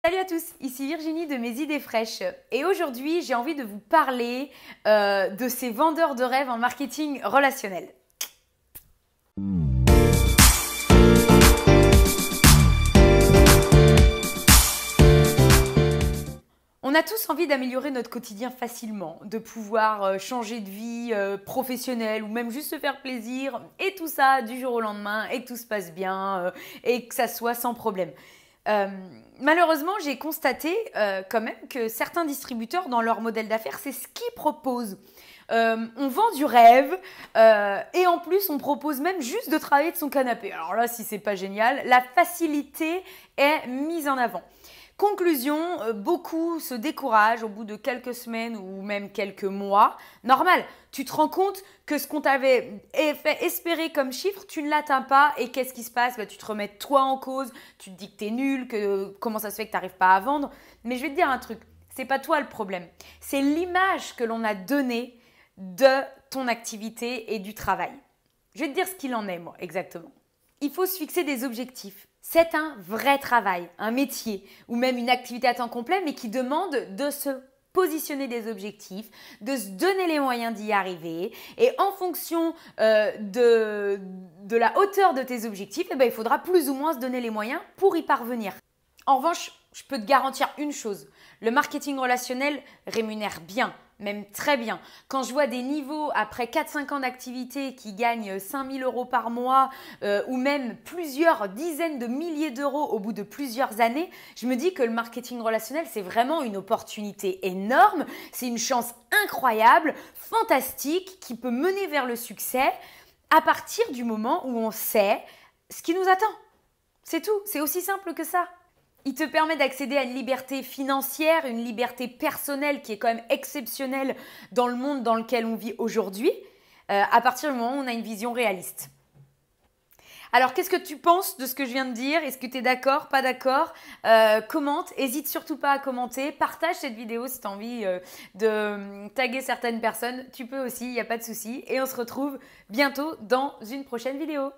Salut à tous, ici Virginie de Mes Idées Fraîches et aujourd'hui j'ai envie de vous parler de ces vendeurs de rêves en marketing relationnel. On a tous envie d'améliorer notre quotidien facilement, de pouvoir changer de vie professionnelle ou même juste se faire plaisir et tout ça du jour au lendemain et que tout se passe bien et que ça soit sans problème. Malheureusement, j'ai constaté quand même que certains distributeurs dans leur modèle d'affaires, c'est ce qu'ils proposent. On vend du rêve et en plus on propose même juste de travailler de son canapé. Alors là, si c'est pas génial, la facilité est mise en avant. Conclusion, beaucoup se découragent au bout de quelques semaines ou même quelques mois. Normal, tu te rends compte que ce qu'on t'avait fait espérer comme chiffre, tu ne l'atteins pas et qu'est-ce qui se passe? Tu te remets toi en cause, tu te dis que tu es nul, que comment ça se fait que tu n'arrives pas à vendre. Mais je vais te dire un truc, c'est pas toi le problème. C'est l'image que l'on a donnée de ton activité et du travail. Je vais te dire ce qu'il en est, moi, exactement. Il faut se fixer des objectifs. C'est un vrai travail, un métier ou même une activité à temps complet, mais qui demande de se positionner des objectifs, de se donner les moyens d'y arriver. Et en fonction de la hauteur de tes objectifs, il faudra plus ou moins se donner les moyens pour y parvenir. En revanche, je peux te garantir une chose, le marketing relationnel rémunère bien, même très bien. Quand je vois des niveaux après 4-5 ans d'activité qui gagnent 5 000 € par mois ou même plusieurs dizaines de milliers d'euros au bout de plusieurs années, je me dis que le marketing relationnel, c'est vraiment une opportunité énorme, c'est une chance incroyable, fantastique, qui peut mener vers le succès à partir du moment où on sait ce qui nous attend. C'est tout, c'est aussi simple que ça. Il te permet d'accéder à une liberté financière, une liberté personnelle qui est quand même exceptionnelle dans le monde dans lequel on vit aujourd'hui, à partir du moment où on a une vision réaliste. Alors, qu'est-ce que tu penses de ce que je viens de dire? Est-ce que tu es d'accord, pas d'accord? Commente, n'hésite surtout pas à commenter. Partage cette vidéo si tu as envie de taguer certaines personnes. Tu peux aussi, il n'y a pas de souci. Et on se retrouve bientôt dans une prochaine vidéo.